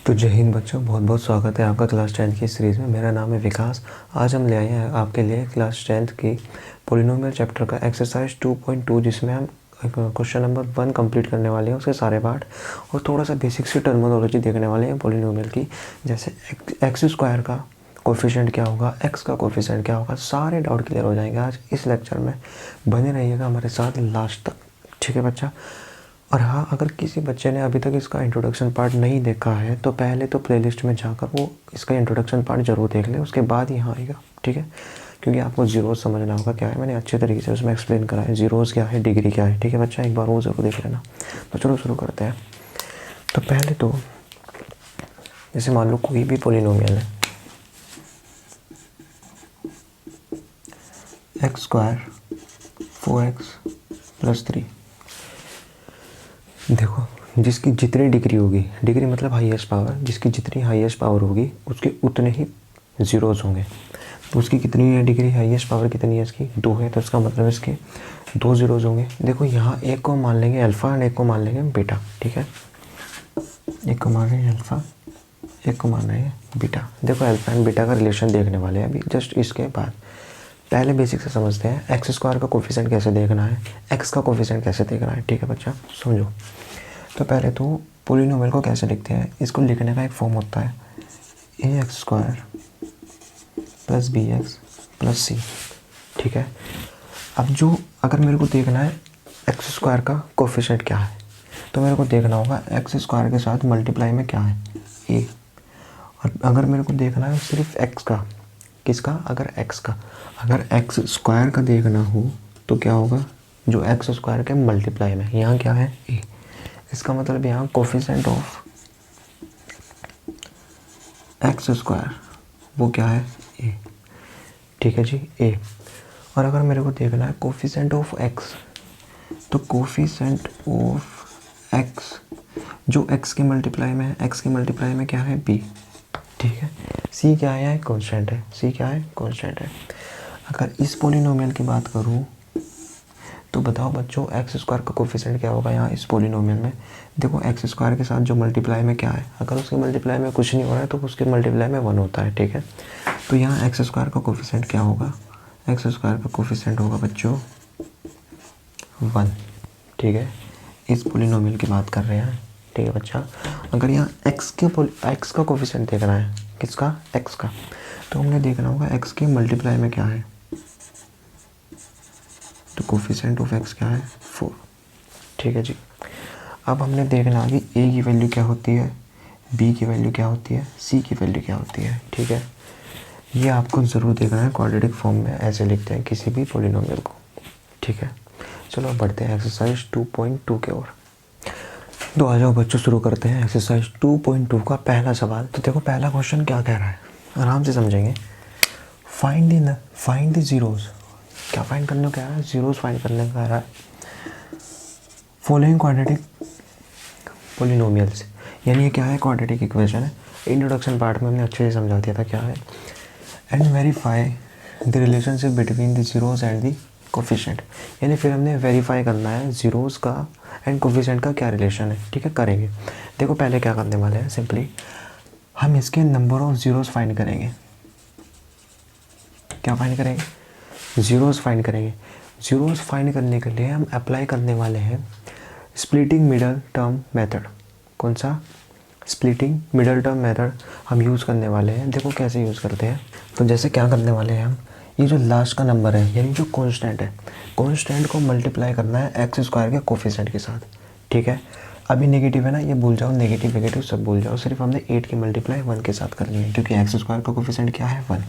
तो जय हिंद बच्चों, बहुत बहुत स्वागत है आपका क्लास 10 की सीरीज़ में। मेरा नाम है विकास। आज हम ले आए हैं आपके लिए क्लास 10 की पॉलिनोमियल चैप्टर का एक्सरसाइज 2.2, जिसमें हम क्वेश्चन नंबर 1 कंप्लीट करने वाले हैं, उसके सारे पार्ट, और थोड़ा सा बेसिक सी टर्मिनोलॉजी देखने वाले हैं पॉलिनोमियल की। जैसे एक्स स्क्वायर का कोफिशिएंट क्या होगा, एक्स का कोफिशिएंट क्या होगा, सारे डाउट क्लियर हो जाएंगे आज इस लेक्चर में। बने रहिएगा हमारे साथ लास्ट तक, ठीक है बच्चा। और हाँ, अगर किसी बच्चे ने अभी तक इसका इंट्रोडक्शन पार्ट नहीं देखा है तो पहले तो प्लेलिस्ट में जाकर वो इसका इंट्रोडक्शन पार्ट ज़रूर देख ले, उसके बाद ही यहाँ आएगा, ठीक है। क्योंकि आपको जीरोस समझना होगा क्या है, मैंने अच्छे तरीके से उसमें एक्सप्लेन करा है, जीरोस क्या है, डिग्री क्या है, ठीक है बच्चा, एक बार वो ज़रूर देख लेना। तो चलो शुरू करते हैं। तो पहले तो जैसे मान लो कोई भी पॉलिनोमियल है, एक्स स्क्वायर 4x+3, देखो जिसकी जितनी डिग्री होगी, डिग्री मतलब हाईएस्ट पावर, जिसकी जितनी हाईएस्ट पावर होगी उसके उतने ही ज़ीरोज़ होंगे। तो उसकी कितनी है डिग्री, हाईएस्ट पावर कितनी है इसकी, 2 है, तो इसका मतलब इसके 2 ज़ीरोज़ होंगे। देखो यहाँ एक को मान लेंगे अल्फ़ा और एक को मान लेंगे बीटा, ठीक है। एक को मान रहे हैं अल्फ़ा, एक को मान रहे हैं बीटा। देखो अल्फ़ा एंड बीटा का रिलेशन देखने वाले हैं अभी जस्ट इसके बाद। पहले बेसिक से समझते हैं, एक्स स्क्वायर का कोफिशिएंट कैसे देखना है, एक्स का कोफिशिएंट कैसे देखना है, ठीक है बच्चा, समझो। तो पहले तो पॉलिनोमियल को कैसे लिखते हैं, इसको लिखने का एक फॉर्म होता है, ax² + bx + c, ठीक है। अब जो अगर मेरे को देखना है एक्स स्क्वायर का कोफिशिएंट क्या है, तो मेरे को देखना होगा एक्स स्क्वायर के साथ मल्टीप्लाई में क्या है, a। और अगर मेरे को देखना है सिर्फ एक्स का, किसका, अगर एक्स स्क्वायर का देखना हो तो क्या होगा, जो एक्स स्क्वायर के मल्टीप्लाई में, यहाँ क्या है a। इसका मतलब यहाँ कोफिशिएंट ऑफ एक्स स्क्वायर वो क्या है, a, ठीक है जी, a। और अगर मेरे को देखना है कोफिशिएंट ऑफ एक्स, तो कोफिशिएंट ऑफ एक्स जो एक्स के मल्टीप्लाई में है, एक्स के मल्टीप्लाई में क्या है, b, ठीक है। c क्या है, कांस्टेंट है, c क्या है, कांस्टेंट है। अगर इस पॉलिनोमियल की बात करूँ तो बताओ बच्चों एक्स स्क्वायर का कोफिशिएंट क्या होगा यहाँ इस पॉलिनोमियल में। देखो एक्स स्क्वायर के साथ जो मल्टीप्लाई में क्या है, अगर उसके मल्टीप्लाई में कुछ नहीं हो रहा है तो उसके मल्टीप्लाई में 1 होता है, ठीक है। तो यहाँ एक्स स्क्वायर का कोफिशिएंट क्या होगा, एक्स स्क्वायर का कोफिशिएंट होगा बच्चों 1, ठीक है। इस पॉलिनोमियल की बात कर रहे हैं, ठीक है बच्चा। अगर यहाँ एक्स का कोफिशिएंट देखना है, किसका, एक्स का, तो हमने देखना होगा एक्स के मल्टीप्लाई में क्या है, तो कोफिशिएंट ऑफ एक्स क्या है, 4, ठीक है जी। अब हमने देखना कि a की वैल्यू क्या होती है, b की वैल्यू क्या होती है, c की वैल्यू क्या होती है, ठीक है। ये आपको ज़रूर देखना है, क्वाड्रेटिक फॉर्म में ऐसे लिखते हैं किसी भी पॉलिनोमियल को, ठीक है। चलो अब बढ़ते हैं एक्सरसाइज 2.2 के ओर। तो आ जाओ बच्चों, शुरू करते हैं एक्सरसाइज 2.2 का पहला सवाल। तो देखो पहला क्वेश्चन क्या कह रहा है, आराम से समझेंगे। फाइंड द जीरोज़, क्या फाइंड करने को कह रहा है, जीरोज़ फाइंड करने को कह रहा है। फॉलोइंग क्वाड्रेटिक पॉलिनोमियल्स, यानी ये क्या है, क्वाड्रेटिक इक्वेशन है। इंट्रोडक्शन पार्ट में हमने अच्छे से समझा दिया था क्या है। And verify the relationship between the zeros and the coefficient, यानी फिर हमने वेरीफाई करना है जीरोज़ का एंड कोफिशिएंट का क्या रिलेशन है, ठीक है, करेंगे। देखो पहले क्या करने वाले हैं, सिंपली हम इसके नंबर ऑफ जीरोज़ फाइंड करेंगे। क्या फाइंड करेंगे, जीरोज़ फाइंड करेंगे। जीरोज़ फाइंड करने के लिए हम अप्लाई करने वाले हैं स्प्लिटिंग मिडल टर्म मेथड। कौन सा, स्प्लिटिंग मिडल टर्म मेथड हम यूज़ करने वाले हैं। देखो कैसे यूज़ करते हैं, तो जैसे क्या करने वाले हैं हम, ये जो लास्ट का नंबर है यानी जो कांस्टेंट है, कांस्टेंट को मल्टीप्लाई करना है एक्स स्क्वायर के कोफिशिएंट के साथ, ठीक है। अभी नेगेटिव है ना, ये भूल जाओ, नेगेटिव नेगेटिव सब भूल जाओ, सिर्फ हमने 8 की मल्टीप्लाई 1 के साथ करनी है, क्योंकि एक्स स्क्वायर का कोफिशिएंट क्या है, 1।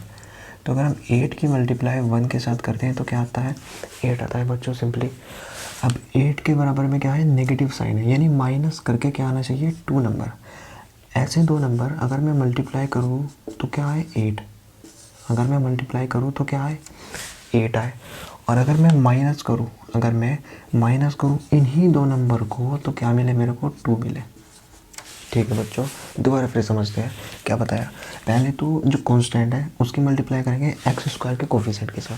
तो अगर हम 8 की मल्टीप्लाई 1 के साथ करते हैं तो क्या आता है, 8 आता है बच्चों, सिंपली। अब 8 के बराबर में क्या है, नेगेटिव साइन है, यानी माइनस करके क्या आना चाहिए, 2 नंबर। ऐसे 2 नंबर अगर मैं मल्टीप्लाई करूँ तो क्या है, 8। अगर मैं मल्टीप्लाई करूँ तो क्या है, 8 आए। और अगर मैं माइनस करूँ, इन्हीं 2 नंबर को, तो क्या मिले मेरे को, 2 मिले, ठीक है बच्चों। दोबारा फिर समझते हैं क्या बताया। पहले तो जो कांस्टेंट है उसकी मल्टीप्लाई करेंगे एक्स स्क्वायर के कोफिशिएंट के साथ,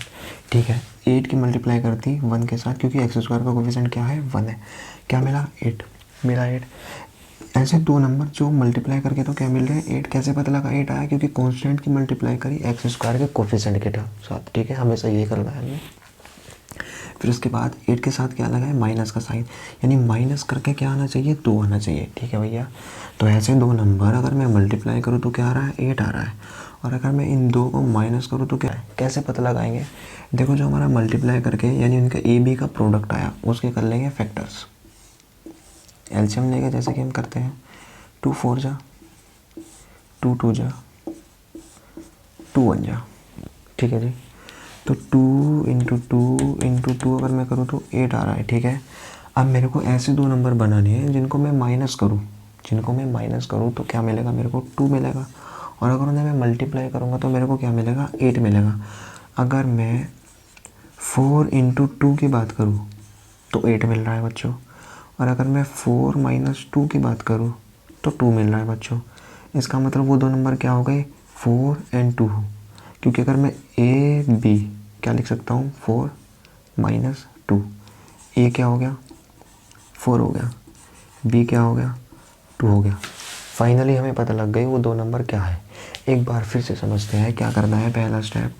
ठीक है। 8 की मल्टीप्लाई करती 1 के साथ, क्योंकि एक्स स्क्वायर का कोफिशिएंट क्या है, 1 है। क्या मिला, 8 मिला, 8। ऐसे दो नंबर जो मल्टीप्लाई करके तो क्या मिल रहे हैं 8। कैसे पता लगा 8 आया? क्योंकि कांस्टेंट की मल्टीप्लाई करी एक्स स्क्वायर के कोफिशिएंट के साथ। ठीक है, हमेशा ये करना है हमें। फिर उसके बाद 8 के साथ क्या लगा है? माइनस का साइन, यानी माइनस करके क्या आना चाहिए? 2 आना चाहिए। ठीक है भैया, तो ऐसे दो नंबर अगर मैं मल्टीप्लाई करूँ तो क्या आ रहा है? 8 आ रहा है। और अगर मैं इन दो को माइनस करूँ तो क्या है? कैसे पता लगाएंगे? देखो, जो हमारा मल्टीप्लाई करके यानी उनका ए बी का प्रोडक्ट आया उसके कर लेंगे फैक्टर्स, एलसीएम लेके, जैसे कि हम करते हैं 2 4 जा, 2 2 जा, 2 1 जा। ठीक है जी, तो 2 इंटू टू अगर मैं करूँ तो 8 आ रहा है। ठीक है, अब मेरे को ऐसे दो नंबर बनाने हैं जिनको मैं माइनस करूँ तो क्या मिलेगा मेरे को? 2 मिलेगा। और अगर उन्हें मैं मल्टीप्लाई करूँगा तो मेरे को क्या मिलेगा? 8 मिलेगा। अगर मैं 4 इंटू टू की बात करूँ तो 8 मिल रहा है बच्चों। और अगर मैं 4 माइनस 2 की बात करूँ तो 2 मिल रहा है बच्चों। इसका मतलब वो दो नंबर क्या हो गए? 4 एंड 2। क्योंकि अगर मैं ए बी क्या लिख सकता हूँ? 4 माइनस 2। ए क्या हो गया? 4 हो गया। बी क्या हो गया? 2 हो गया। फाइनली हमें पता लग गई वो दो नंबर क्या है। एक बार फिर से समझते हैं क्या करना है। पहला स्टेप,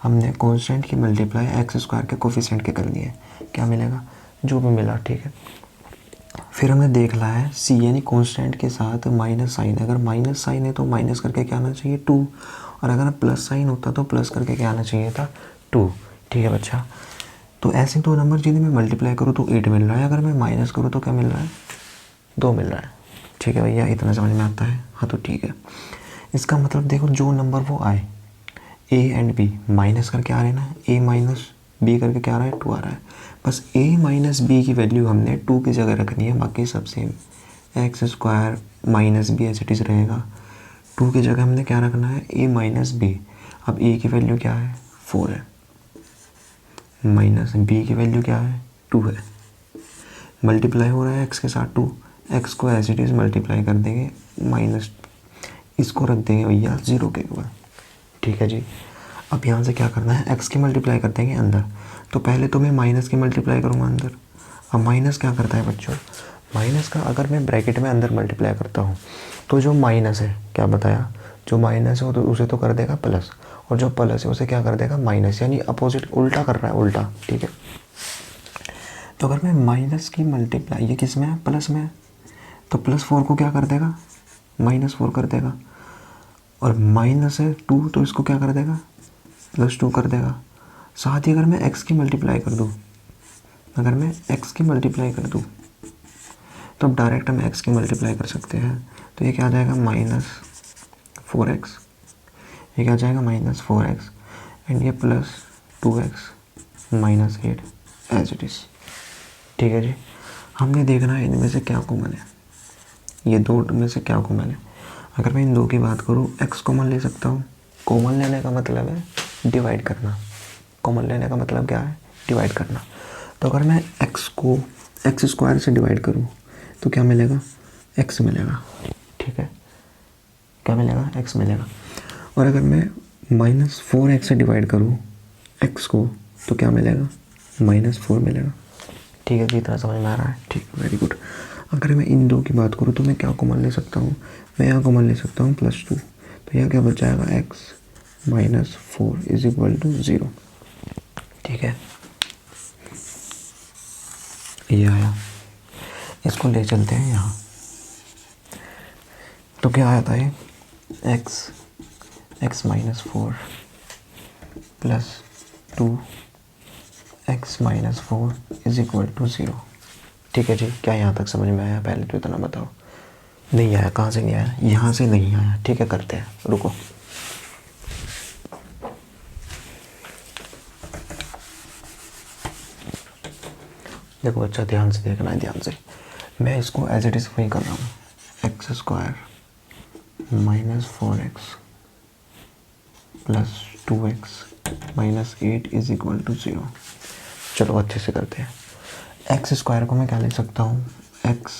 हमने कांस्टेंट की मल्टीप्लाई एक्स स्क्वायर के कोफिशिएंट के कर लिए। क्या मिलेगा? जो भी मिला। ठीक है, फिर हमें देखना है सी यानी कांस्टेंट के साथ माइनस साइन। अगर माइनस साइन है तो माइनस करके क्या आना चाहिए? 2। और अगर प्लस साइन होता तो प्लस करके क्या आना चाहिए था? 2। ठीक है बच्चा, तो ऐसे दो नंबर जिन्हें मैं मल्टीप्लाई करूँ तो 8 मिल रहा है, अगर मैं माइनस करूँ तो क्या मिल रहा है? 2 मिल रहा है। ठीक है भैया, इतना समझ में आता है? हाँ, तो ठीक है। इसका मतलब देखो, जो नंबर वो आए ए एंड बी माइनस करके आ रहे हैं ना, ए माइनस बी करके क्या आ रहा है? 2 आ रहा है। बस ए माइनस बी की वैल्यू हमने 2 की जगह रखनी है, बाकी सब same. X square minus B H is रहेगा। 2 की जगह हमने क्या रखना है? A minus B. अब ए की वैल्यू क्या है? 4 है, माइनस बी की वैल्यू क्या है? 2 है। मल्टीप्लाई हो रहा है एक्स के साथ 2, एक्स को एज इट इज़ मल्टीप्लाई कर देंगे, माइनस इसको रख देंगे भैया 0 के ऊपर। ठीक है जी, अब यहाँ से क्या करना है? एक्स की मल्टीप्लाई कर देंगे अंदर। तो पहले तो मैं माइनस की मल्टीप्लाई करूँगा अंदर। अब माइनस क्या करता है बच्चों? माइनस का अगर मैं ब्रैकेट में अंदर मल्टीप्लाई करता हूँ तो जो माइनस है, क्या बताया, जो माइनस है तो उसे तो कर देगा प्लस, और जो प्लस है उसे क्या कर देगा? माइनस, यानी अपोजिट, उल्टा कर रहा है, उल्टा। ठीक है, तो अगर मैं माइनस की मल्टीप्लाई, ये किस में है? प्लस में है, तो +4 को क्या कर देगा? -4 कर देगा। और माइनस है 2 तो इसको क्या कर देगा? +2 कर देगा। साथ ही अगर मैं x की मल्टीप्लाई कर दूँ, तो अब डायरेक्ट हम x की मल्टीप्लाई कर सकते हैं। तो ये क्या आ जाएगा? -4x। ये क्या आ जाएगा? -4x। एंड ये +2x -8 एज इट इज़। ठीक है जी, हमने देखना है इनमें से क्या कॉमन है, ये दो में से क्या कॉमन है। अगर मैं इन दो की बात करूँ, x कॉमन ले सकता हूँ। कॉमन लेने का मतलब है डिवाइड करना। कॉमन लेने का मतलब क्या है? डिवाइड करना। तो अगर मैं x को एक्स स्क्वायर से डिवाइड करूँ तो क्या मिलेगा? x मिलेगा। ठीक है, क्या मिलेगा? x मिलेगा। और अगर मैं -4x से डिवाइड करूँ x को तो क्या मिलेगा? -4 मिलेगा। ठीक है जी, इतना समझ में आ रहा है? ठीक, वेरी गुड। अगर मैं इन दो की बात करूँ तो मैं क्या कॉमन ले सकता हूँ? मैं यहाँ कॉमन ले सकता हूँ +2। तो यहाँ क्या बच जाएगा? x -4 = 0। ठीक है, ये आया। इसको ले चलते हैं यहाँ, तो क्या आया था ये? x -4 +2 x -4 = 0। ठीक है जी, क्या यहाँ तक समझ में आया? पहले तो इतना बताओ। नहीं आया? कहाँ से नहीं आया? यहाँ से नहीं आया। ठीक है, करते हैं, रुको। देखो बच्चा, ध्यान से देखना है, ध्यान से। मैं इसको एज इट इज़ वही कर रहा हूँ, x² -4x +2x -8 = 0। चलो अच्छे से करते हैं। x² को मैं क्या लिख सकता हूँ? x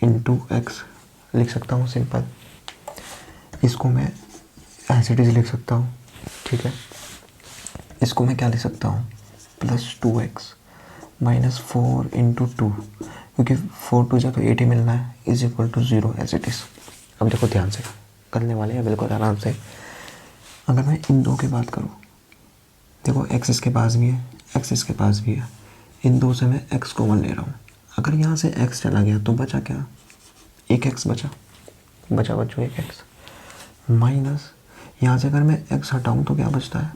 × x लिख सकता हूँ, सिंपल। इसको मैं एज इट इज़ लिख सकता हूँ। ठीक है, इसको मैं क्या लिख सकता हूँ? +2x -4 × 2 क्योंकि 4 टू जा तो 8 ही मिलना है, is equal to 0 as it is. अब देखो ध्यान से करने वाले हैं बिल्कुल आराम से। अगर मैं इन दो की बात करूँ, देखो x इसके पास भी है, x इसके पास भी है, इन दो से मैं x कॉमन ले रहा हूँ। अगर यहाँ से x चला गया तो बचा क्या, एक x बचा बच्चों एक x माइनस, यहाँ से अगर मैं x हटाऊँ तो क्या बचता है,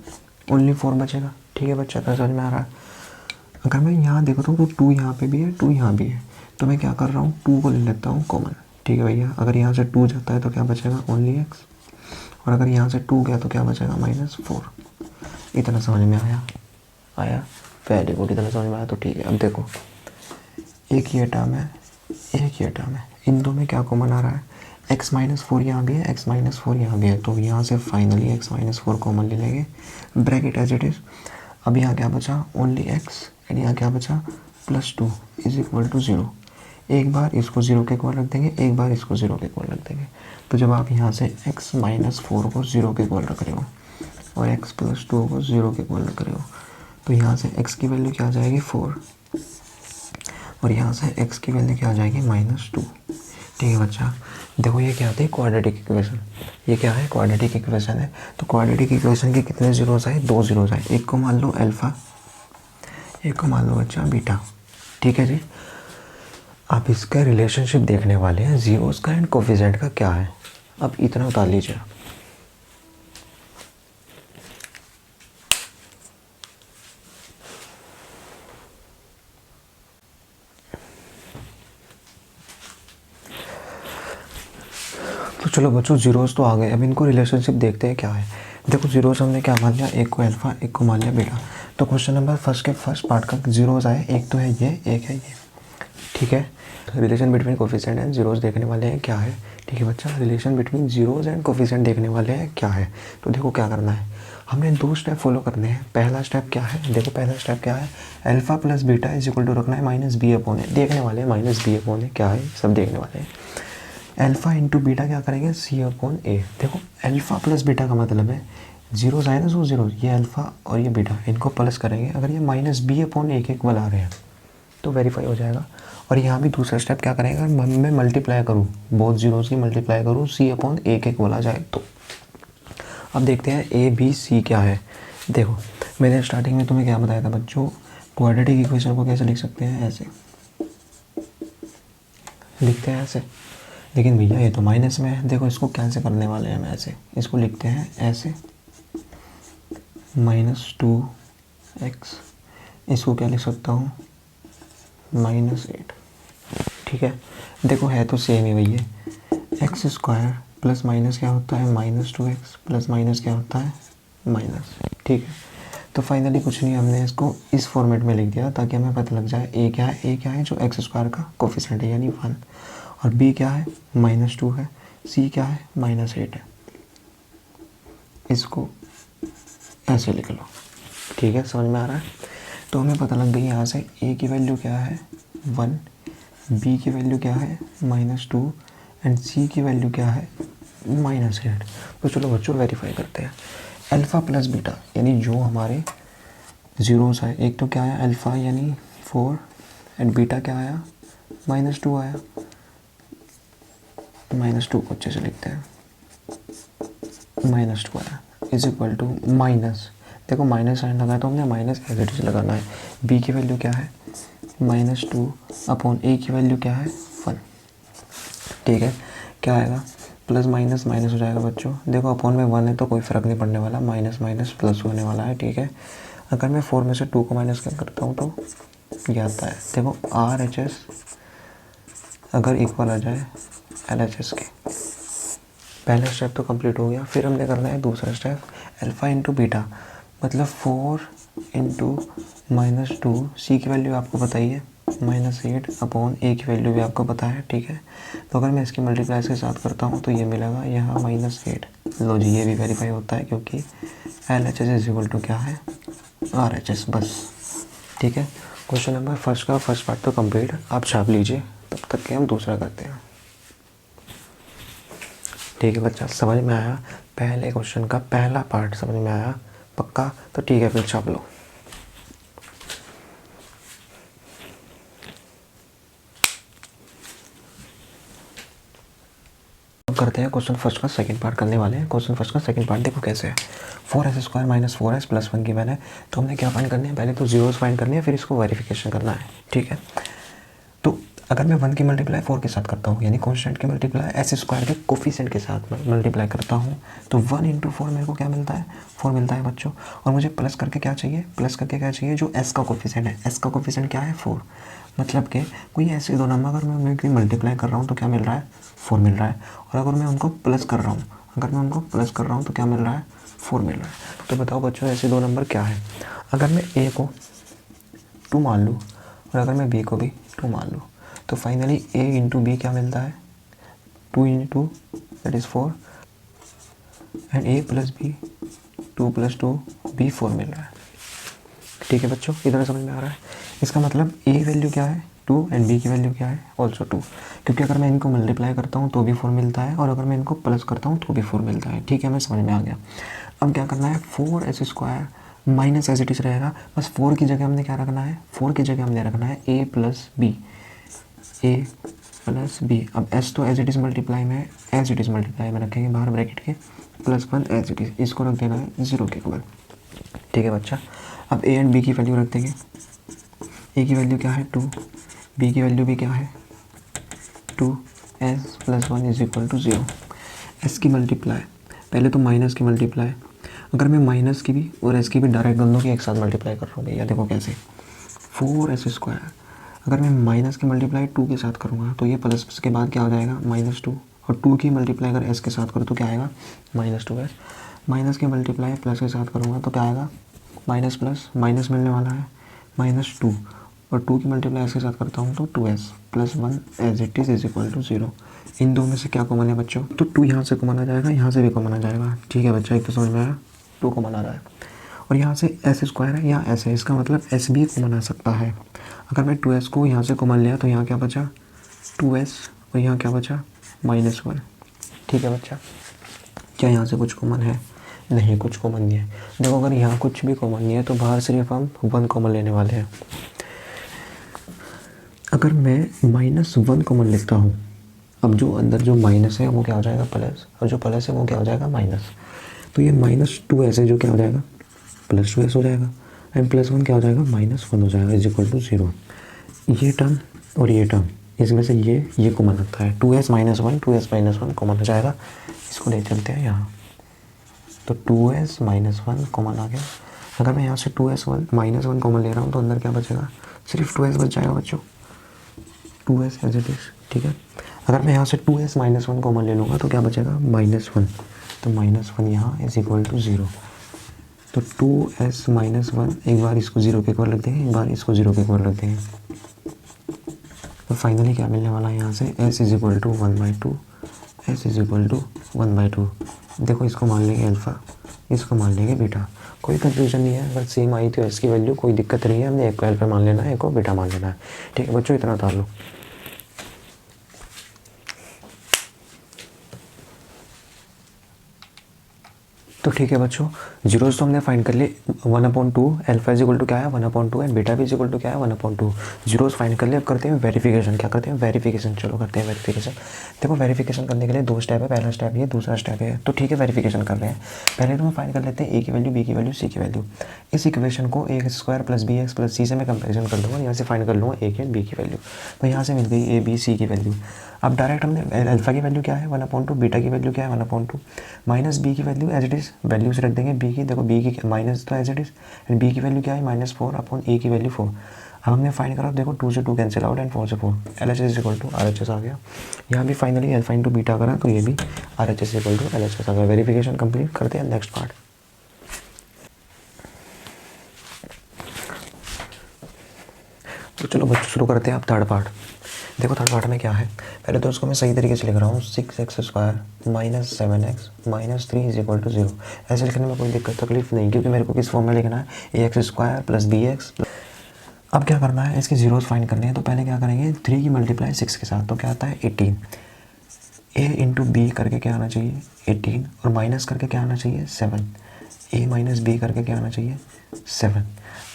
ओनली 4 बचेगा। ठीक है बच्चा, समझ में आ रहा है। अगर मैं यहाँ देखता हूँ तो 2 यहाँ पे भी है, 2 यहाँ भी है, तो मैं क्या कर रहा हूँ, 2 को ले लेता हूँ कॉमन। ठीक है भैया, अगर यहाँ से 2 जाता है तो क्या बचेगा, ओनली x, और अगर यहाँ से 2 गया तो क्या बचेगा, -4। इतना समझ में आया वेरी गुड, इतना समझ में आया तो ठीक है। अब देखो एक ये टर्म है, एक ये टर्म है, इन दो में क्या कॉमन आ रहा है, x-4 यहाँ भी है, x-4 यहाँ भी है, तो यहाँ से फाइनली x-4 कॉमन ले लेंगे, ब्रैकेट एज इट इज़। अब यहाँ क्या बचा, ओनली x, एंड यहाँ क्या बचा, +2 इज इक्वल टू 0। एक बार इसको 0 के इक्वल रख देंगे, एक बार इसको 0 के इक्वल रख देंगे। तो जब आप यहाँ से x-4 को 0 के इक्वल रख रहे हो और x+2 को 0 के इक्वल रख रहे हो, तो यहाँ से x की वैल्यू क्या आ जाएगी, 4, और यहाँ से x की वैल्यू क्या आ जाएगी, -2। ठीक है बच्चा, देखो ये क्या आती है, क्वाड्रेटिक इक्वेशन। ये क्या है, क्वाड्रेटिक इक्वेशन है। तो क्वाड्रेटिक इक्वेशन के कितने जीरोस आए, 2 जीरोस आए। एक को मान लो अल्फा, एक को मान लो बच्चा बीटा। ठीक है जी, आप इसका रिलेशनशिप देखने वाले हैं, जीरोस का एंड कोफिशिएंट का क्या है। अब इतना उतार लीजिए। तो चलो बच्चों, जीरोस तो आ गए, अब इनको रिलेशनशिप देखते हैं क्या है। देखो जीरोस हमने क्या मान लिया, एक को अल्फा, एक को मान लिया बीटा। तो क्वेश्चन नंबर फर्स्ट के फर्स्ट पार्ट का जीरोस आए, एक तो है ये, एक है ये। ठीक है, relation between coefficient and zeros देखने वाले हैं क्या है। ठीक है बच्चा, relation between zeros and coefficient देखने वाले हैं क्या है। तो देखो क्या करना है, हमने 2 स्टेप फॉलो करने हैं। पहला स्टेप क्या है, देखो पहला स्टेप क्या है, alpha plus beta is equal to रखना है -b/a, देखने वाले हैं -b/a क्या है, सब देखने वाले हैं। अल्फा इंटू बीटा क्या करेंगे, c/a। देखो अल्फा प्लस बीटा का मतलब है जीरोस आए ना, 2 जीरो, ये अल्फा और ये बीटा, इनको प्लस करेंगे। अगर ये -b/a के इक्वल आ रहे हैं तो वेरीफाई हो जाएगा। और यहाँ भी दूसरा स्टेप क्या करेगा, मैं मल्टीप्लाई करूँ, बहुत जीरोस की मल्टीप्लाई करूँ, c/a के इक्वल आ जाए तो। अब देखते हैं ए बी सी क्या है। देखो मैंने स्टार्टिंग में तुम्हें क्या बताया था बच्चों, क्वाड्रेटिक इक्वेशन को कैसे लिख सकते हैं, ऐसे लिखते हैं ऐसे। लेकिन भैया ये तो माइनस में है, देखो इसको कैंसिल करने वाले हैं हम ऐसे, इसको लिखते हैं ऐसे, -2x, इसको क्या लिख सकता हूँ, -8। ठीक है, देखो है तो सेम ही भैया, x² प्लस माइनस क्या होता है, -2x प्लस माइनस क्या होता है, माइनस। ठीक है, तो फाइनली कुछ नहीं, हमने इसको इस फॉर्मेट में लिख दिया ताकि हमें पता लग जाए a क्या है, a क्या है जो x² का कोफिशिएंट है यानी 1, और b क्या है, -2 है, c क्या है, -8 है। इसको ऐसे लिख लो। ठीक है, समझ में आ रहा है। तो हमें पता लग गई यहाँ से a की वैल्यू क्या है, 1, b की वैल्यू क्या है, -2, एंड c की वैल्यू क्या है, -8। तो चलो बच्चों वेरीफाई करते हैं। अल्फ़ा प्लस बीटा यानी जो हमारे जीरोस आए, एक तो क्या आया अल्फ़ा यानी 4, एंड बीटा क्या आया, -2 आया। -2 को अच्छे से लिखते हैं, -2 आया इज इक्वल टू माइनस, देखो माइनस साइन लगाया तो हमने माइनस एज इट इज लगाना है। b की वैल्यू क्या है, -2/a की वैल्यू क्या है, 1। ठीक है, क्या आएगा, प्लस माइनस माइनस हो जाएगा बच्चों। देखो अपॉन में 1 है तो कोई फ़र्क नहीं पड़ने वाला, माइनस माइनस प्लस होने वाला है। ठीक है, अगर मैं 4 में से 2 को माइनस करता हूँ तो ये आता है, देखो RHS अगर इक्वल आ जाए LHS के। पहला स्टेप तो कंप्लीट हो गया, फिर हमने करना है दूसरा स्टेप, अल्फ़ा इंटू बीटा, मतलब 4 इंटू -2, सी की वैल्यू आपको बताइए -8/a की वैल्यू भी आपको पता है। ठीक है, तो अगर मैं इसकी मल्टीप्लाई के साथ करता हूँ तो ये मिलेगा यहाँ -8। लो जी, ये भी वेरीफाई होता है क्योंकि LHS इज इक्वल टू क्या है, RHS, बस। ठीक है, क्वेश्चन नंबर फर्स्ट का फर्स्ट पार्ट तो कंप्लीट, आप छाप लीजिए, तब तक के हम दूसरा करते हैं। ठीक है बच्चा, समझ में आया, पहले क्वेश्चन का पहला पार्ट समझ में आया पक्का, तो ठीक है फिर छाप लो। अब करते हैं क्वेश्चन फर्स्ट का सेकंड पार्ट करने वाले हैं। क्वेश्चन फर्स्ट का सेकंड पार्ट देखो कैसे है। 4s² minus 4s plus 1 given है, तो हमने क्या फाइंड करने हैं, पहले तो जीरोस फाइंड करनी है, फिर इसको वेरिफिकेशन करना है, ठीक है। तो अगर मैं 1 की मल्टीप्लाई 4 के साथ करता हूँ, यानी कॉन्स्टेंट की मल्टीप्लाई s² के कोफिशिएंट के साथ मल्टीप्लाई करता हूँ, तो 1 × 4 मेरे को क्या मिलता है, 4 मिलता है बच्चों। और मुझे प्लस करके क्या चाहिए, प्लस करके क्या चाहिए, जो s का कोफिशिएंट है, s का कोफिशिएंट क्या है 4। मतलब कि कोई ऐसे दो नंबर अगर मैं उनकी मल्टीप्लाई कर रहा हूँ तो क्या मिल रहा है, 4 मिल रहा है। और अगर मैं उनको प्लस कर रहा हूँ, तो क्या मिल रहा है, 4 मिल रहा है। तो बताओ बच्चों ऐसे दो नंबर क्या है। अगर मैं a को 2 मान लूँ और अगर मैं b को भी 2 मान लूँ, तो फाइनली a × b क्या मिलता है, 2 × 2 that is 4 and a + b 2 + 2 b 4 मिल रहा है। ठीक है बच्चों, इतना समझ में आ रहा है। इसका मतलब a की वैल्यू क्या है 2 एंड b की वैल्यू क्या है ऑल्सो 2, क्योंकि अगर मैं इनको मल्टीप्लाई करता हूँ तो भी 4 मिलता है और अगर मैं इनको प्लस करता हूँ तो भी 4 मिलता है। ठीक है, मैं समझ में आ गया। अब क्या करना है, 4s² minus as it is रहेगा, बस 4 की जगह हमने क्या रखना है, 4 की जगह हमने रखना है a + b, अब s तो एज इट इज़ मल्टीप्लाई में रखेंगे बाहर ब्रैकेट के, +1 एज इट इज़, इसको रख देना है 0 के इक्वल। ठीक है बच्चा, अब a एंड b की वैल्यू रख देंगे। a की वैल्यू क्या है 2, b की वैल्यू भी क्या है 2s + 1 = 0। s की मल्टीप्लाई, पहले तो माइनस की मल्टीप्लाई, अगर मैं माइनस की भी और s की भी डायरेक्ट दोनों की एक साथ मल्टीप्लाई कर रहा हूँ भैया, देखो कैसे, 4s², अगर मैं माइनस की मल्टीप्लाई 2 के साथ करूँगा तो ये प्लस के बाद क्या हो जाएगा -2, और 2 की मल्टीप्लाई अगर s के साथ करूँ तो क्या आएगा -2s, माइनस की मल्टीप्लाई प्लस के साथ करूँगा तो क्या आएगा माइनस प्लस माइनस मिलने वाला है -2, और 2 की मल्टीप्लाई s के साथ करता हूँ तो 2s + 1 एज इट इज़ = 0। इन दो में से क्या कॉमन है बच्चों, तो 2 यहाँ से कॉमन आ जाएगा, यहाँ से भी कॉमन आ जाएगा। ठीक है बच्चा, एक तो समझ में आया, 2 कॉमन आ रहा है और यहाँ से s² है, यहाँ s है, इसका मतलब s भी कॉमन आ सकता है। अगर मैं 2s को यहाँ से कॉमन लिया तो यहाँ क्या बचा 2s और यहाँ क्या बचा -1। ठीक है बच्चा, क्या यहाँ से कुछ कॉमन है, नहीं कुछ कॉमन नहीं है। देखो अगर यहाँ कुछ भी कॉमन नहीं है तो बाहर सिर्फ हम 1 कॉमन लेने वाले हैं। अगर मैं -1 कॉमन लिखता हूँ, अब जो अंदर जो माइनस है वो क्या हो जाएगा प्लस, और जो प्लस है वो क्या हो जाएगा माइनस, तो ये -2s है जो क्या हो जाएगा +2s हो जाएगा, एंड +1 क्या हो जाएगा -1 हो जाएगा = 0। ये टर्म और ये टर्म, इसमें से ये कॉमन आता है, 2s - 1 2s - 1 कॉमन हो जाएगा, इसको ले चलते हैं यहाँ, तो 2s - 1 कॉमन आ गया। अगर मैं यहाँ से 2s - 1 कॉमन ले रहा हूँ तो अंदर क्या बचेगा, सिर्फ 2s बच जाएगा बच्चों, 2s एज इट इज़। ठीक है, अगर मैं यहाँ से 2s - 1 कॉमन ले लूँगा तो क्या बचेगा -1, तो -1 यहाँ = 0। तो 2s - 1, एक बार इसको 0 के इक्वल रख देंगे, एक बार इसको 0 के इक्वल रख देंगे, तो फाइनली क्या मिलने वाला है यहाँ से s = 1/2, s = 1/2। देखो इसको मान लेंगे अल्फ़ा, इसको मान लेंगे बीटा, कोई कंफ्यूजन नहीं है, अगर सेम आई तो s की वैल्यू कोई दिक्कत नहीं है, हमने एक को अल्फ़ा मान लेना है, एक को बीटा मान लेना है। ठीक है बच्चों, इतना उतार लो। तो ठीक है बच्चों, जीरोस तो हमने फाइंड कर लिए 1/2, अल्फा = क्या है 1/2 एंड बीटा भी = क्या है 1/2। जीरोस फाइंड कर लिए, अब करते हैं वेरिफिकेशन। क्या करते हैं वेरिफिकेशन, चलो करते हैं वेरिफिकेशन। देखो वेरिफिकेशन करने के लिए 2 स्टेप है, पहला स्टेप ये, दूसरा स्टेप है। तो ठीक है वेरिफिकेशन कर रहे हैं, पहले तो हम फाइंड कर लेते हैं a की वैल्यू, b की वैल्यू, c की वैल्यू। इस इक्वेशन को ax² + bx + c से मैं कंपेरिजन कर लूँगा, यहाँ से फाइंड कर लूँगा a की एंड b की वैल्यू, तो यहाँ से मिल गई a b c की वैल्यू। अब डायरेक्ट हमने अल्फा की वैल्यू क्या है 1/2, बीटा की वैल्यू क्या है 1/2, माइनस बी की value as it is, values रख देंगे बी की, देखो बी की माइनस तो as it is, and B की वैल्यू क्या है -4/a की वैल्यू 4। अब हमने फाइंड करा, देखो 2 से 2 कैंसिल आउट एंड 4 से 4, LHS = RHS आ गया। यहाँ भी फाइनली अल्फा × बीटा करा तो ये भी RHS = LHS आ गया। वेरिफिकेशन कंप्लीट करते हैं, नेक्स्ट पार्ट। तो चलो बच्चों शुरू करते हैं अब थर्ड पार्ट। देखो थर्ड पार्ट में क्या है, पहले तो उसको मैं सही तरीके से लिख रहा हूँ, 6x² - 7x - 3 = 0। ऐसे लिखने में कोई दिक्कत तकलीफ नहीं, क्योंकि मेरे को किस फॉर्म में लिखना है, ax² + bx। अब क्या करना है, इसके जीरोस फाइंड करने हैं, तो पहले क्या करेंगे 3 की मल्टीप्लाई 6 के साथ, तो क्या आता है 18, a × b करके क्या आना चाहिए 18, और माइनस करके क्या आना चाहिए 7, a - b करके क्या आना चाहिए 7।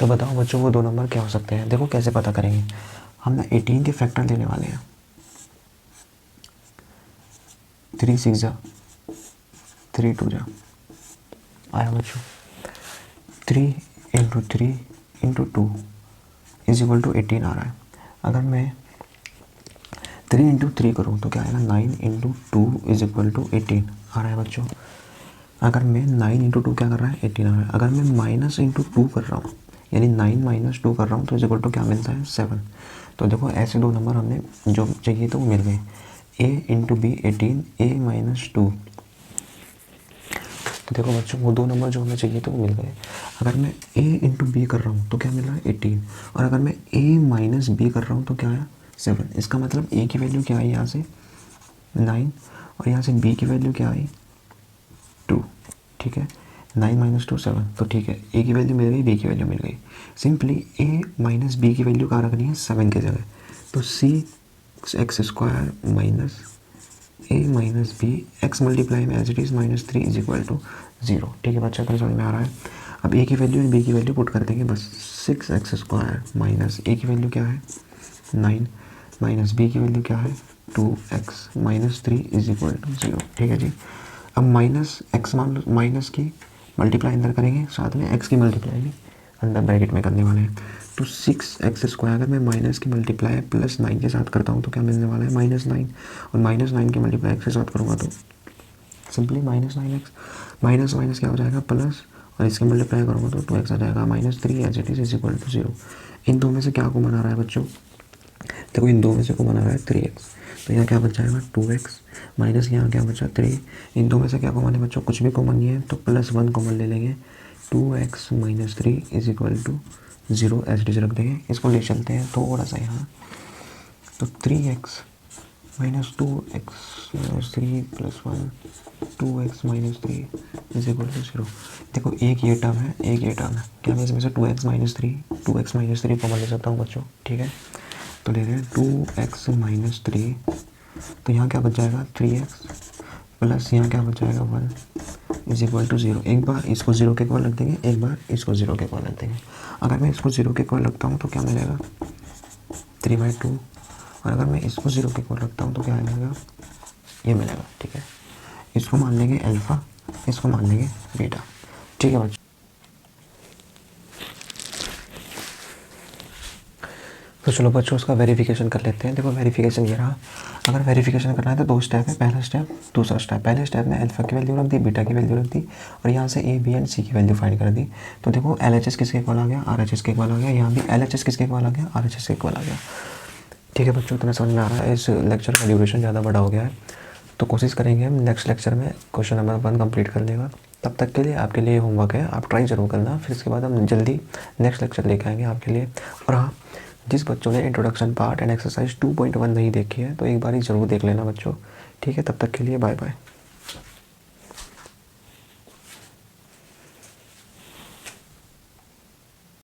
तो बताओ बच्चों वो दो नंबर क्या हो सकते हैं, देखो कैसे पता करेंगे, हम ना 18 के फैक्टर लेने वाले हैं, 3 6 जा 3 2 जा आया बच्चों। 3 into 3 into 2 is equal to 18 आ रहा है। अगर मैं 3 इंटू 3 करूँ तो क्या आएगा, 9 इंटू 2 इज इक्वल टू 18 आ रहा है बच्चों। अगर मैं 9 इंटू 2 क्या कर रहा है, 18 आ रहा है। अगर मैं माइनस इंटू 2 कर रहा हूँ, यानी 9 माइनस 2 कर रहा हूँ तो इज इक्वल टू क्या मिलता है, 7। तो देखो ऐसे दो नंबर हमने जो चाहिए तो वो मिल गए। a into B 18, a minus 2। तो देखो बच्चों वो दो नंबर जो हमें चाहिए तो वो मिल गए। अगर मैं a इंटू बी कर रहा हूँ तो क्या मिल रहा है, 18। और अगर मैं a माइनस बी कर रहा हूँ तो क्या आया, 7। इसका मतलब a की वैल्यू क्या आई यहाँ से, 9, और यहाँ से b की वैल्यू क्या आई, 2। ठीक है, 9 माइनस 2 7। तो ठीक है, a की वैल्यू मिल गई, b की वैल्यू मिल गई। सिंपली a माइनस बी की वैल्यू कहाँ रखनी है, 7 की जगह। तो c(x² minus a minus b x multiply में as it is -3 is equal to 0। ठीक है बच्चा, तो समझ में आ रहा है। अब a की वैल्यू और b की वैल्यू पुट कर देंगे बस। 6(x² माइनस a की वैल्यू क्या है, 9 माइनस b की वैल्यू क्या है, 2x minus 3 is equal to 0। ठीक है जी। अब माइनस एक्स मान लो, माइनस की मल्टीप्लाई अंदर करेंगे, साथ में एक्स की मल्टीप्लाई भी अंदर ब्रैकेट में करने वाले हैं। तो 6(x², अगर मैं माइनस की मल्टीप्लाई प्लस 9 के साथ करता हूँ तो क्या मिलने वाला है, -9। और -9 की मल्टीप्लाई एक्स के साथ करूँगा तो सिंपली -9x, माइनस माइनस क्या हो जाएगा, प्लस, और इसकी मल्टीप्लाई करूँगा तो 2x आ जाएगा, -3 as it is equal to 0। इन दो में से क्या कॉमन आ रहा है बच्चों, देखो इन दो में से कॉमन आ रहा है 3x। तो यहाँ क्या बच जाएगा, 2x, माइनस यहाँ क्या बचा 3। इन दो में से क्या कॉमन है बच्चों, कुछ भी कॉमन नहीं है तो +1 कॉमन ले लेंगे। 2x minus 3 is equal to 0 as it is रख देंगे। इसको ले चलते हैं थोड़ा सा यहाँ। तो 3x minus 2x minus 3 plus 1, 2x minus 3 is equal to 0। देखो एक ये टर्म है, एक ये टर्म है। क्या मैं इसमें से 2x माइनस 3 कॉमन ले सकता हूँ बच्चों। ठीक है, तो ले रहे हैं 2x माइनस 3। तो यहाँ क्या बच जाएगा, 3x प्लस यहाँ क्या बच जाएगा 1 इज इक्वल टू 0। एक बार इसको 0 के इक्वल रख देंगे, एक बार इसको 0 के इक्वल रख देंगे। अगर मैं इसको 0 के इक्वल रखता हूँ तो क्या मिलेगा, 3/2। और अगर मैं इसको 0 के इक्वल रखता हूँ तो क्या मिलेगा, ये मिलेगा। ठीक है, इसको मान लेंगे अल्फ़ा, इसको मान लेंगे बीटा। ठीक है बच्चों, तो चलो बच्चों उसका वेरिफिकेशन कर लेते हैं। देखो वेरिफिकेशन ये रहा। अगर वेरिफिकेशन करना है तो 2 स्टेप है, पहला स्टेप, दूसरा स्टेप। पहले स्टेप में अल्फ़ा की वैल्यू रख दी, बीटा की वैल्यू रख दी, और यहाँ से ए बी एंड सी की वैल्यू फाइंड कर दी। तो देखो LHS किसके इक्वल आ गया, RHS के इक्वल आ गया। यहाँ भी LHS किसके इक्वल आ गया, RHS के इक्वल आ गया। ठीक है बच्चों, तुम्हें समझ में आ रहा है। इस लेक्चर का ड्यूरेशन ज़्यादा बड़ा हो गया है, तो कोशिश करेंगे हम नेक्स्ट लेक्चर में क्वेश्चन नंबर 1 कंप्लीट कर लेगा। तब तक के लिए आपके लिए होमवर्क है, आप ट्राई ज़रूर करना। फिर इसके बाद हम जल्दी नेक्स्ट लेक्चर लेके आएंगे आपके लिए। और हाँ, जिस बच्चों ने इंट्रोडक्शन पार्ट एंड एक्सरसाइज 2.1 नहीं देखी है तो एक बार ही ज़रूर देख लेना बच्चों। ठीक है, तब तक के लिए बाय बाय।